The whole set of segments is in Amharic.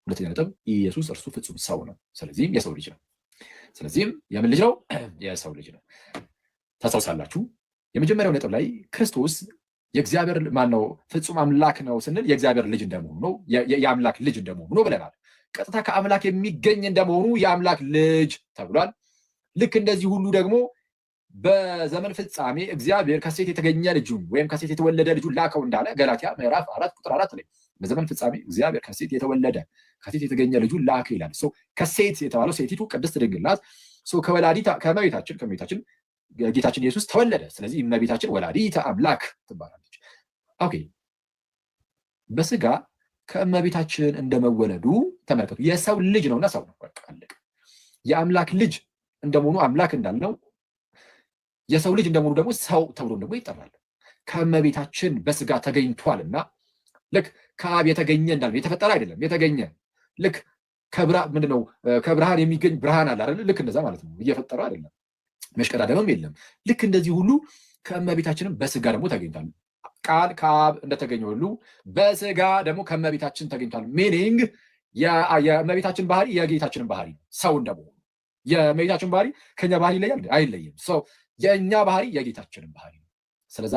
ሁለተኛ ነጥብ ኢየሱስ እርሱ ፍጹም ሰው ነው። ስለዚህም የሰው ልጅ ነው። ስለዚህም የምን ልጅ ነው? የሰው ልጅ ነው። ታስታውሳላችሁ የመጀመሪያው ነጥብ ላይ ክርስቶስ የእግዚአብሔር ማነው ፍጹም አምላክ ነው ስንል የእግዚአብሔር ልጅ እንደመሆኑ ነው፣ የአምላክ ልጅ እንደመሆኑ ነው ብለናል። ቀጥታ ከአምላክ የሚገኝ እንደመሆኑ የአምላክ ልጅ ተብሏል። ልክ እንደዚህ ሁሉ ደግሞ በዘመን ፍጻሜ እግዚአብሔር ከሴት የተገኘ ልጁን ወይም ከሴት የተወለደ ልጁን ላከው እንዳለ ገላትያ ምዕራፍ 4 ላይ በዘመን ፍጻሜ እግዚአብሔር ከሴት የተወለደ ከሴት የተገኘ ልጁን ላከ ይላል። ከሴት የተባለው ሴቲቱ ቅድስት ድንግል ናት። ከእመቤታችን ጌታችን ኢየሱስ ተወለደ። ስለዚህ እመቤታችን ወላዲተ አምላክ ትባላለች። ኦኬ በስጋ ከእመቤታችን እንደመወለዱ ተመልከቱ። የሰው ልጅ ነውና ሰው ነው። በቃ አለቀ። የአምላክ ልጅ እንደመሆኑ አምላክ እንዳልነው የሰው ልጅ እንደመሆኑ ደግሞ ሰው ተብሎ ደግሞ ይጠራል። ከእመቤታችን በስጋ ተገኝቷልና ልክ ከአብ የተገኘ እንዳልነው የተፈጠረ አይደለም፣ የተገኘ ልክ ምንድነው ከብርሃን የሚገኝ ብርሃን አለ አይደል? ልክ እንደዛ ማለት ነው። እየፈጠረ አይደለም፣ መሽቀዳደምም የለም። ልክ እንደዚህ ሁሉ ከእመቤታችንም በስጋ ደግሞ ተገኝቷል። ቃል ከአብ እንደተገኘ ሁሉ በስጋ ደግሞ ከእመቤታችን ተገኝቷል። ሚኒንግ የእመቤታችን ባህሪ የጌታችንን ባህሪ ነው። ሰው እንደመሆኑ የእመቤታችን ባህሪ ከኛ ባህሪ ይለያል? አይለይም። ሰው የእኛ ባህሪ የጌታችንን ባህሪ ነው። ስለዛ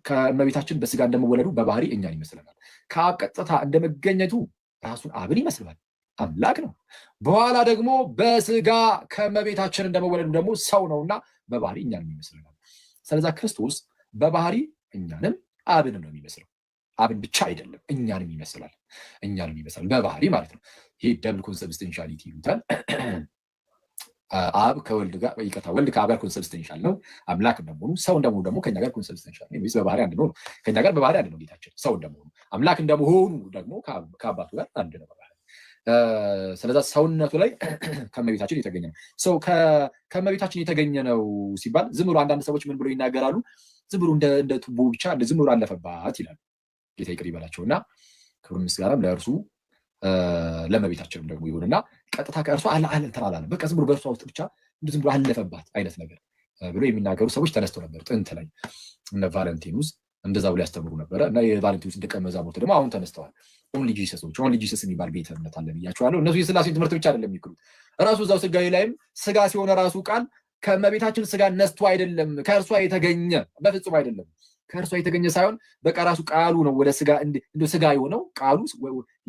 ከእመቤታችን በስጋ እንደመወለዱ በባህሪ እኛን ይመስለናል። ከአብ ቀጥታ እንደመገኘቱ ራሱን አብን ይመስላል። አምላክ ነው። በኋላ ደግሞ በስጋ ከእመቤታችን እንደመወለዱ ደግሞ ሰው ነውና በባህሪ እኛንም ይመስለናል። ስለዛ ክርስቶስ በባህሪ እኛንም አብንም ነው የሚመስለው። አብን ብቻ አይደለም እኛንም ይመስላል። በባህሪ ማለት ነው። ይሄ ደብል ኮንሰብስቴንሻሊቲ ይሉታል። አብ ከወልድ ጋር ይቀጣ ወልድ ከአብ ጋር ኮንሰብስቴንሻል ነው። አምላክ እንደመሆኑ ሰው እንደመሆኑ ደግሞ ከኛ ጋር ኮንሰብስቴንሻል ነው። በባህሪ አንድ ነው። ከኛ ጋር በባህሪ አንድ ነው። ጌታችን ሰው እንደመሆኑ አምላክ እንደመሆኑ ደግሞ ከአባቱ ጋር አንድ ነው በባህሪ። ስለዛ ሰውነቱ ላይ ከእመቤታችን የተገኘ ነው። ሰው ከእመቤታችን የተገኘ ነው ሲባል ዝም ብሎ አንዳንድ ሰዎች ምን ብሎ ይናገራሉ? ዝም ብሎ እንደ ቱቦ ብቻ ዝም ብሎ አለፈባት ይላሉ። ጌታ ይቅር ይበላቸውና ክብር ምስጋናም ለእርሱ ለእመቤታችንም ደግሞ ይሁንና ቀጥታ ከእርሷ እንትን አላለም። በቃ ዝም ብሎ በእርሷ ውስጥ ብቻ ዝም ብሎ አለፈባት አይነት ነገር ብሎ የሚናገሩ ሰዎች ተነስተው ነበር። ጥንት ላይ እነ ቫለንቲኑስ እንደዛ ብሎ ያስተምሩ ነበረ እና የቫለንቲኑስ ደቀ መዛሙርት ደግሞ አሁን ተነስተዋል። ኦንሊ ጂሰሶች ኦንሊ ጂሰስ የሚባል ቤተ እምነት አለ ብያቸዋለሁ። እነሱ የስላሴን ትምህርት ብቻ አይደለም የሚክሩት። ራሱ እዛው ስጋዊ ላይም ስጋ ሲሆነ ራሱ ቃል ከእመቤታችን ስጋ ነስቶ አይደለም ከእርሷ የተገኘ በፍጹም አይደለም። ከእርሷ የተገኘ ሳይሆን በቃ ራሱ ቃሉ ነው ወደ ስጋ እንደ ስጋ የሆነው ቃሉ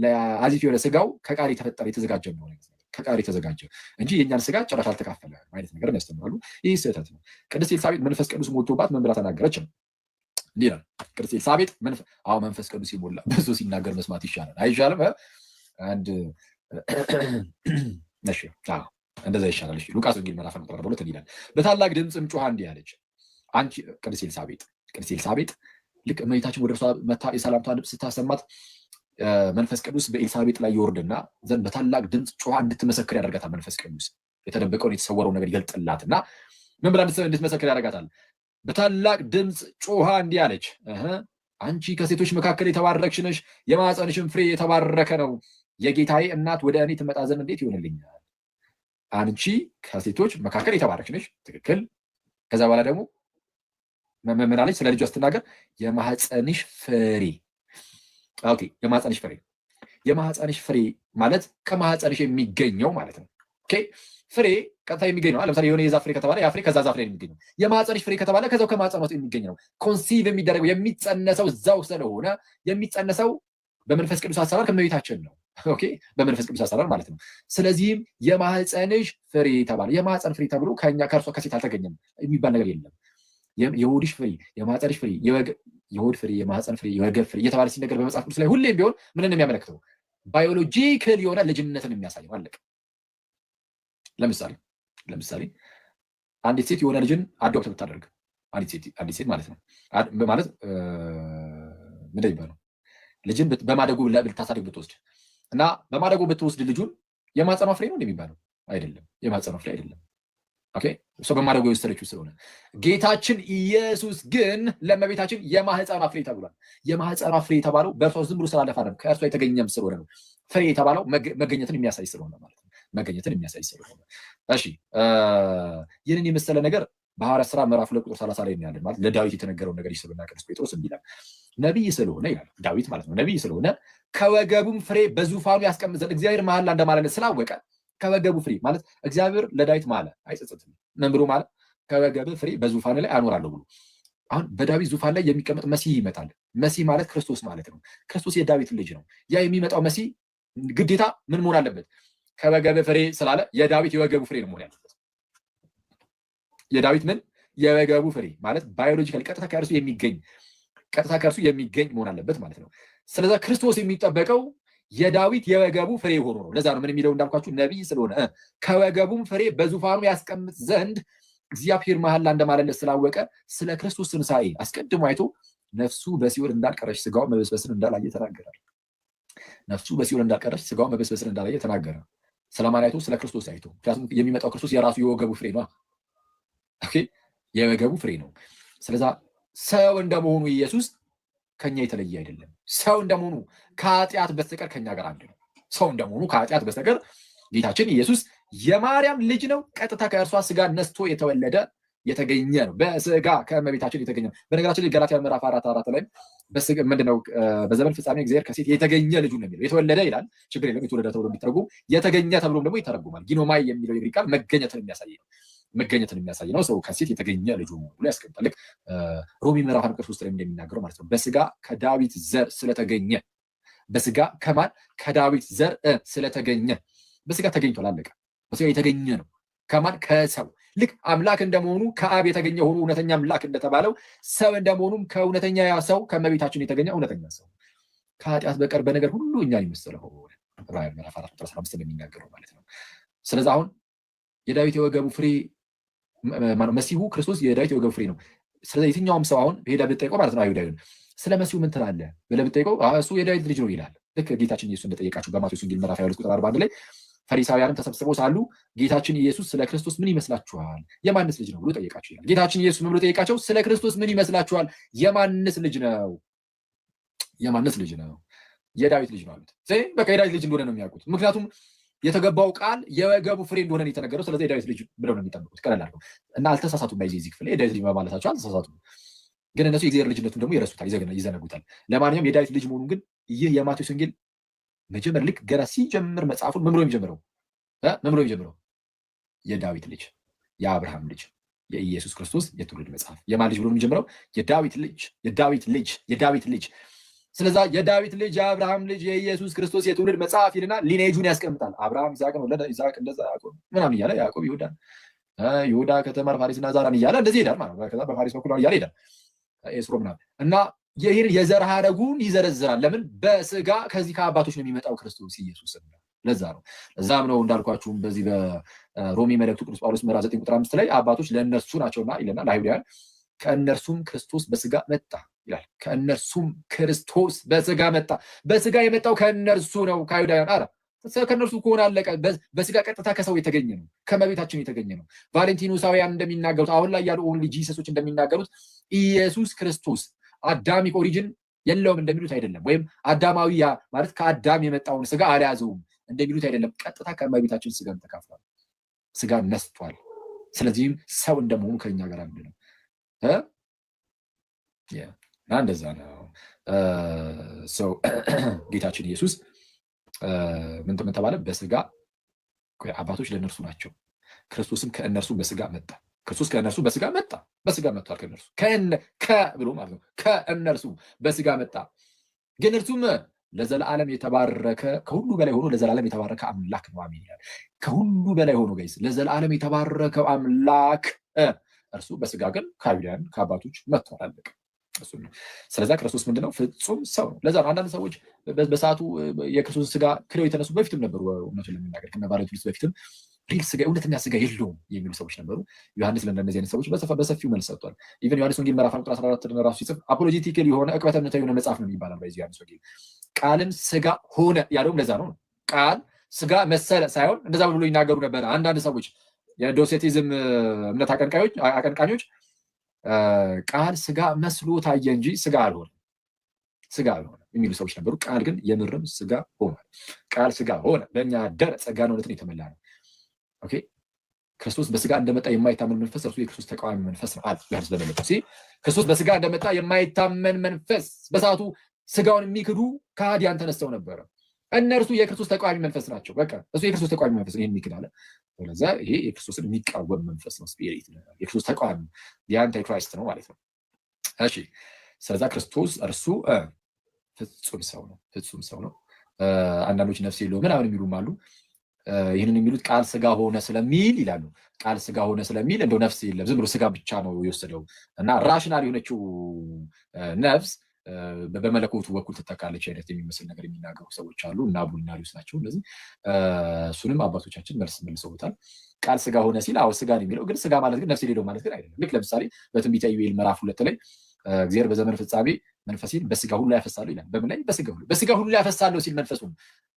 ለአዚፍ የሆነ ስጋው ከቃል የተፈጠረ የተዘጋጀ ነው ከቃል የተዘጋጀ እንጂ የእኛን ስጋ ጭራሽ አልተካፈለ አይነት ነገር ያስተምራሉ። ይህ ስህተት ነው። ቅድስት ኤልሳቤጥ መንፈስ ቅዱስ ሞልቶባት ምን ብላ ተናገረች ነው እንዲህ ነው። ቅድስት ኤልሳቤጥ መንፈስ ቅዱስ ይሞላ ብዙ ሲናገር መስማት ይሻላል አይሻልም? አንድ ነሽ እንደዛ ይሻላል። ሉቃስ ወንጌል ምዕራፍ 12 ይላል በታላቅ ድምፅም ጮኻ እንዲህ አለች። አንቺ ቅድስት ኤልሳቤጥ ልክ እመቤታችን ወደ እርሷ መታ የሰላምታ ድምፅ ስታሰማት መንፈስ ቅዱስ በኤልሳቤጥ ላይ ይወርድና ዘንድ በታላቅ ድምፅ ጮኻ እንድትመሰክር ያደርጋታል። መንፈስ ቅዱስ የተደበቀውን የተሰወረውን ነገር ይገልጥላትና ምን ብላ እንድትመሰክር ያደርጋታል? በታላቅ ድምፅ ጮኻ እንዲህ አለች፣ አንቺ ከሴቶች መካከል የተባረክሽ ነሽ፣ የማኅፀንሽም ፍሬ የተባረከ ነው። የጌታዬ እናት ወደ እኔ ትመጣ ዘንድ እንዴት ይሆንልኛል? አንቺ ከሴቶች መካከል የተባረክሽ ነሽ። ትክክል። ከዛ በኋላ ደግሞ ምን አለች? ስለ ልጇ ስትናገር የማኅፀንሽ ፍሬ። ኦኬ፣ የማኅፀንሽ ፍሬ ማለት ከማኅፀንሽ የሚገኘው ማለት ነው። ኦኬ፣ ፍሬ ቀጥታ የሚገኝ ነው። ለምሳሌ የሆነ የዛፍ ፍሬ ከተባለ ያ ፍሬ ከዛ ዛፍ ላይ የሚገኘው። የማኅፀንሽ ፍሬ ከተባለ ከዛው ከማኅፀን ውስጥ የሚገኝ ነው። ኮንሲቭ የሚደረገው የሚጸነሰው እዛው ስለሆነ የሚጸነሰው በመንፈስ ቅዱስ አሰራር ከእመቤታችን ነው። ኦኬ፣ በመንፈስ ቅዱስ አሰራር ማለት ነው። ስለዚህም የማኅፀንሽ ፍሬ ተባለ። የማኅፀን ፍሬ ተብሎ ከእርሷ ከሴት አልተገኘም የሚባል ነገር የለም። የሆድሽ ፍሬ፣ የማኅፀንሽ ፍሬ፣ የሆድ ፍሬ፣ የማኅፀን ፍሬ፣ የወገብ ፍሬ እየተባለ ሲነገር በመጽሐፍ ቅዱስ ላይ ሁሌም ቢሆን ምንን የሚያመለክተው? ባዮሎጂካል የሆነ ልጅነትን የሚያሳየው አለቅ። ለምሳሌ አንዲት ሴት የሆነ ልጅን አዶፕት ብታደርግ አንዲት ሴት ማለት ነው ማለት ምንድን ይባለው ልጅን በማደጎ ልታሳድግ ብትወስድ እና በማደጎ ብትወስድ ልጁን የማኅፀኗ ፍሬ ነው እንደሚባለው አይደለም። የማኅፀኗ ፍሬ አይደለም። ኦኬ፣ እሷ በማደጎ የወሰደችው ስለሆነ። ጌታችን ኢየሱስ ግን ለእመቤታችን የማኅፀኗ ፍሬ ተብሏል። የማኅፀኗ ፍሬ የተባለው በእርሷ ዝም ብሎ ስላለፈ አይደለም፣ ከእርሷ የተገኘም ስለሆነ ነው። ፍሬ የተባለው መገኘትን የሚያሳይ ስለሆነ ማለት ነው። መገኘትን የሚያሳይ ስለሆነ። እሺ፣ ይህንን የመሰለ ነገር በሐዋርያት ሥራ ምዕራፍ 2 ቁጥር 30 ላይ እናያለን። ማለት ለዳዊት የተነገረውን ነገር ይስብና ቅዱስ ጴጥሮስ እንዲህ ይላል፣ ነቢይ ስለሆነ ይላል ዳዊት ማለት ነው። ነቢይ ስለሆነ ከወገቡም ፍሬ በዙፋኑ ያስቀምጥ ዘንድ እግዚአብሔር መሐላ እንደማለለት ስላወቀ ከወገቡ ፍሬ ማለት እግዚአብሔር ለዳዊት ማለ አይጸጸትም። ምን ብሎ ማለት ከወገብ ፍሬ በዙፋኑ ላይ አኖራለሁ ብሎ። አሁን በዳዊት ዙፋን ላይ የሚቀመጥ መሲህ ይመጣል። መሲህ ማለት ክርስቶስ ማለት ነው። ክርስቶስ የዳዊት ልጅ ነው። ያ የሚመጣው መሲህ ግዴታ ምን መሆን አለበት? ከወገብ ፍሬ ስላለ የዳዊት የወገቡ ፍሬ ነው መሆን ያለበት። የዳዊት ምን የወገቡ ፍሬ ማለት ባዮሎጂካሊ ቀጥታ ከእርሱ የሚገኝ መሆን አለበት ማለት ነው። ስለዛ ክርስቶስ የሚጠበቀው የዳዊት የወገቡ ፍሬ ሆኖ ነው። ለዛ ነው ምን የሚለው እንዳልኳችሁ ነቢይ ስለሆነ ከወገቡም ፍሬ በዙፋኑ ያስቀምጥ ዘንድ እግዚአብሔር መሐላ እንደማለለት ስላወቀ ስለ ክርስቶስ ትንሣኤ አስቀድሞ አይቶ ነፍሱ በሲኦል እንዳልቀረች ስጋው መበስበስን እንዳላየ ተናገረ። ነፍሱ በሲኦል እንዳልቀረች ስጋው መበስበስን እንዳላየ ተናገረ። ስለማን አይቶ? ስለ ክርስቶስ አይቶ። ምክንያቱም የሚመጣው ክርስቶስ የራሱ የወገቡ ፍሬ ነው። ኦኬ፣ የወገቡ ፍሬ ነው። ስለዛ ሰው እንደመሆኑ ኢየሱስ ከኛ የተለየ አይደለም። ሰው እንደመሆኑ ከኃጢአት በስተቀር ከኛ ጋር አንድ ነው። ሰው እንደመሆኑ ከኃጢአት በስተቀር ጌታችን ኢየሱስ የማርያም ልጅ ነው። ቀጥታ ከእርሷ ስጋ ነስቶ የተገኘ ነው። በስጋ ከእመቤታችን የተገኘ ነው። በነገራችን ላይ ገላትያ ምዕራፍ 4:4 ላይ ምንድነው? በዘመን ፍጻሜ እግዚአብሔር ከሴት የተገኘ ልጁ ነው የሚለው። የተወለደ ይላል፣ ችግር የለም። የተወለደ ተብሎ የሚተረጉም የተገኘ ተብሎም ደግሞ ይተረጉማል። ጊኖማይ የሚለው የግሪክ ቃል መገኘትን የሚያሳይ ነው። ሰው ከሴት የተገኘ ልጁ ብሎ ያስቀምጣል። ልክ ሮሚ ምዕራፍ 1:3 ላይ እንደሚናገረው ማለት ነው። በስጋ ከዳዊት ዘር ስለተገኘ፣ በስጋ ከማን? ከዳዊት ዘር ስለተገኘ። በስጋ ተገኝቷል፣ አለቀ። በስጋ የተገኘ ነው። ከማን? ከሰው። ልክ አምላክ እንደመሆኑ ከአብ የተገኘ ሆኖ እውነተኛ አምላክ እንደተባለው ሰው እንደመሆኑም ከእውነተኛ ሰው ከእመቤታችን የተገኘ እውነተኛ ሰው ከኃጢአት በቀር በነገር ሁሉ እኛን የመሰለ ሆነ። ራዕይ ምዕራፍ 4:15 እንደሚናገረው ማለት ነው። ስለዚህ አሁን የዳዊት የወገቡ ፍሬ መሲሁ ክርስቶስ የዳዊት የወገቡ ፍሬ ነው። ስለዚህ የትኛውም ሰው አሁን ሄዳ ብትጠይቀው ማለት ነው አይሁዳዊን ስለ መሲሁ ምን ትላለህ ብለህ ብትጠይቀው እሱ የዳዊት ልጅ ነው ይላል። ልክ ጌታችን ኢየሱስ እንደጠየቃቸው በማቴዎስ ወንጌል ምዕራፍ 22:41 ላይ ፈሪሳውያንም ተሰብስበው ሳሉ ጌታችን ኢየሱስ ስለ ክርስቶስ ምን ይመስላችኋል? የማንስ ልጅ ነው ብሎ ጠየቃቸው ይላል። ጌታችን ኢየሱስ ምን ብሎ ጠየቃቸው? ስለ ክርስቶስ ምን ይመስላችኋል? የማንስ ልጅ ነው? የማንስ ልጅ ነው? የዳዊት ልጅ ነው አሉት። በቃ የዳዊት ልጅ እንደሆነ ነው የሚያውቁት። ምክንያቱም የተገባው ቃል የወገቡ ፍሬ እንደሆነ ነው የተነገረው። ስለዚህ የዳዊት ልጅ ብለው ነው የሚጠብቁት። ቀለል አድርገው እና አልተሳሳቱም። በዚህ ክፍል የዳዊት ልጅ በማለታቸው አልተሳሳቱም። ግን እነሱ የእግዚአብሔር ልጅነቱን ደግሞ ይረሱታል፣ ይዘነጉታል። ለማንኛውም የዳዊት ልጅ መሆኑን ግን ይህ የማቴዎስ ወንጌል መጀመር ልክ ገና ሲጀምር መጽሐፉን ምን ብሎ የሚጀምረው የዳዊት ልጅ የአብርሃም ልጅ የኢየሱስ ክርስቶስ የትውልድ መጽሐፍ የማን ልጅ ብሎ የሚጀምረው? የዳዊት ልጅ። ስለዛ የዳዊት ልጅ የአብርሃም ልጅ የኢየሱስ ክርስቶስ የትውልድ መጽሐፍ ይልና ሊኔጁን ያስቀምጣል። አብርሃም ይስሐቅን ወለደ፣ ይስሐቅ እንደዛ ያዕቆብ ምናምን እያለ ያዕቆብ ይሁዳ ከተማር ፋሪስና ዛራን እያለ እንደዚህ ይሄዳል ማለት ነው። ከዛ በፋሪስ በኩል እያለ ይሄዳል ኤስሮ ምናምን እና ይህን የዘር ሐረጉን ይዘረዝራል። ለምን? በስጋ ከዚህ ከአባቶች ነው የሚመጣው ክርስቶስ ኢየሱስ። ለዛ ነው። ለዛም ነው እንዳልኳችሁም በዚህ በሮሜ መልእክቱ ቅዱስ ጳውሎስ ምዕራፍ 9:5 ላይ አባቶች ለእነርሱ ናቸውና ይለናል ለአይሁዳውያን ከእነርሱም ክርስቶስ በስጋ መጣ ይላል። ከእነርሱም ክርስቶስ በስጋ መጣ። በስጋ የመጣው ከእነርሱ ነው ከአይሁዳውያን። ኧረ ከእነርሱ ከሆነ አለቀ። በስጋ ቀጥታ ከሰው የተገኘ ነው፣ ከእመቤታችን የተገኘ ነው። ቫሌንቲኖሳውያን እንደሚናገሩት አሁን ላይ ያሉ ኦንሊ ጂሰሶች እንደሚናገሩት ኢየሱስ ክርስቶስ አዳሚክ ኦሪጅን የለውም እንደሚሉት አይደለም። ወይም አዳማዊ ማለት ከአዳም የመጣውን ስጋ አልያዘውም እንደሚሉት አይደለም። ቀጥታ ከእመቤታችን ስጋን ተካፍሏል፣ ስጋን ነስቷል። ስለዚህም ሰው እንደመሆኑ ከኛ ጋር አንድ ነው። እንደዛ ነው። ሰው ጌታችን ኢየሱስ ምን ተባለ? በስጋ አባቶች ለእነርሱ ናቸው፣ ክርስቶስም ከእነርሱ በስጋ መጣ። ክርስቶስ ከእነርሱ በስጋ መጣ። በስጋ መጥቷል። ከእነርሱ ብሎ ማለት ነው። ከእነርሱ በስጋ መጣ። ግን እርሱም ለዘላለም የተባረከ ከሁሉ በላይ ሆኖ ለዘላለም የተባረከ አምላክ ነው። አሜን ይላል። ከሁሉ በላይ ሆኖ ጋይስ ለዘላለም የተባረከው አምላክ እርሱ በስጋ ግን ከአይሁዳውያን ከአባቶች መጥቷል። አለቀ። እሱ ነው። ስለዛ ክርስቶስ ምንድነው? ፍጹም ሰው ነው። ለዛ ነው አንዳንድ ሰዎች በሰዓቱ የክርስቶስ ስጋ ክደው የተነሱ በፊትም ነበሩ። እውነቱን ለመናገር ከነባለቱስ በፊትም ሪል ስጋ እውነተኛ ስጋ የለውም የሚሉ ሰዎች ነበሩ። ዮሐንስ ለእነዚህ አይነት ሰዎች በሰፊው መልስ ሰጥቷል። ኢቨን ዮሐንስ ወንጌል ምዕራፍ 14 ራሱ ሲጽፍ አፖሎጂቲካል የሆነ ዕቅበተነታዊ የሆነ መጽሐፍ ነው የሚባለው በዚህ ዮሐንስ ወንጌል። ቃልም ስጋ ሆነ ያለውም ለዛ ነው። ቃል ስጋ መሰለ ሳይሆን እንደዛ ብሎ ይናገሩ ነበር አንዳንድ ሰዎች የዶሴቲዝም እምነት አቀንቃኞች ቃል ስጋ መስሎ ታየ እንጂ ስጋ አልሆነ የሚሉ ሰዎች ነበሩ። ቃል ግን የምርም ስጋ ሆነ። ቃል ስጋ ሆነ፣ በእኛ አደረ፣ ጸጋና እውነትን የተመላ ነው። ኦኬ ክርስቶስ በስጋ እንደመጣ የማይታመን መንፈስ እርሱ የክርስቶስ ተቃዋሚ መንፈስ ነው አለ ዮሐንስ በመልእክቱ። ክርስቶስ በስጋ እንደመጣ የማይታመን መንፈስ በሰዓቱ ስጋውን የሚክዱ ከሃዲያን ተነስተው ነበረ። እነርሱ የክርስቶስ ተቃዋሚ መንፈስ ናቸው። በቃ እሱ የክርስቶስ ተቃዋሚ መንፈስ ነው፣ ይሄን የሚክድ አለ። ስለዚህ ይሄ የክርስቶስን የሚቃወም መንፈስ ነው። ስፒሪት የክርስቶስ ተቃዋሚ የአንታይ ክራይስት ነው ማለት ነው። እሺ ስለዛ ክርስቶስ እርሱ ፍጹም ሰው ነው፣ ፍጹም ሰው ነው። አንዳንዶች ነፍስ የለውም ምናምን የሚሉም አሉ። ይህንን የሚሉት ቃል ስጋ ሆነ ስለሚል ይላሉ። ቃል ስጋ ሆነ ስለሚል እንደው ነፍስ የለም ዝም ብሎ ስጋ ብቻ ነው የወሰደው እና ራሽናል የሆነችው ነፍስ በመለኮቱ በኩል ትተካለች አይነት የሚመስል ነገር የሚናገሩ ሰዎች አሉ እና ቡናሪውስ ናቸው። ስለዚህ እሱንም አባቶቻችን መልስ መልሰውታል። ቃል ስጋ ሆነ ሲል አዎ ስጋ ነው የሚለው፣ ግን ስጋ ማለት ግን ነፍስ የሌለው ማለት ግን አይደለም። ልክ ለምሳሌ በትንቢተ ኢዩኤል ምዕራፍ 2 ላይ እግዚአብሔር በዘመን ፍጻሜ መንፈሴን በስጋ ሁሉ ያፈሳለሁ ይላል። በምን ላይ? በስጋ ሁሉ ያፈሳለሁ ሲል መንፈሱን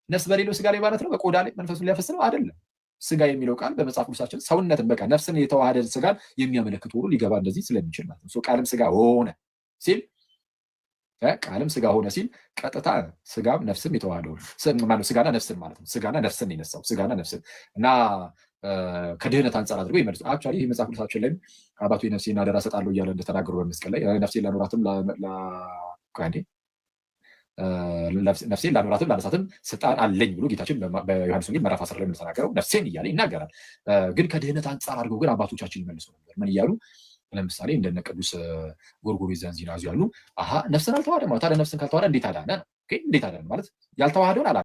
ነፍስ በሌለው ስጋ ላይ ማለት ነው፣ በቆዳ ላይ መንፈሱን ሊያፈስለው አይደለም። ስጋ የሚለው ቃል በመጽሐፍ ቅዱሳችን ሰውነትን በቃ ነፍስን የተዋሃደ ስጋን የሚያመለክት ሁሉ ሊገባ እንደዚህ ስለሚችል ማለት ነው። ቃልም ስጋ ሆነ ሲል ቃልም ስጋ ሆነ ሲል ቀጥታ ስጋም ነፍስም የተዋሃደው ማለት ስጋና ነፍስን ማለት ነው። ስጋና ነፍስን የነሳው ስጋና ነፍስን እና ከድህነት አንጻር አድርጎ ይመልሱ። አክቹዋሊ ይህ መጽሐፍ ቅዱሳችን ላይም አባቱ ነፍሴን አደራ እሰጣለሁ እያለ እንደተናገሩ በመስቀል ላይ ነፍሴን ላኖራትም ነፍሴን ላኖራትም ላነሳትም ስልጣን አለኝ ብሎ ጌታችን በዮሐንስ ወንጌል ምዕራፍ 10 ላይ እንደተናገረው ነፍሴን እያለ ይናገራል። ግን ከድህነት አንጻር አድርገው ግን አባቶቻችን ይመልሱ ነበር። ምን እያሉ? ለምሳሌ እንደነ ቅዱስ ጎርጎርዮስ ዘእንዚናዙ ያሉ ነፍስን አልተዋሃደም ማለት ታዲያ ነፍስን ካልተዋሃደ እንዴት አዳነ ነው? እንዴት አዳነ ማለት ያልተዋሃደውን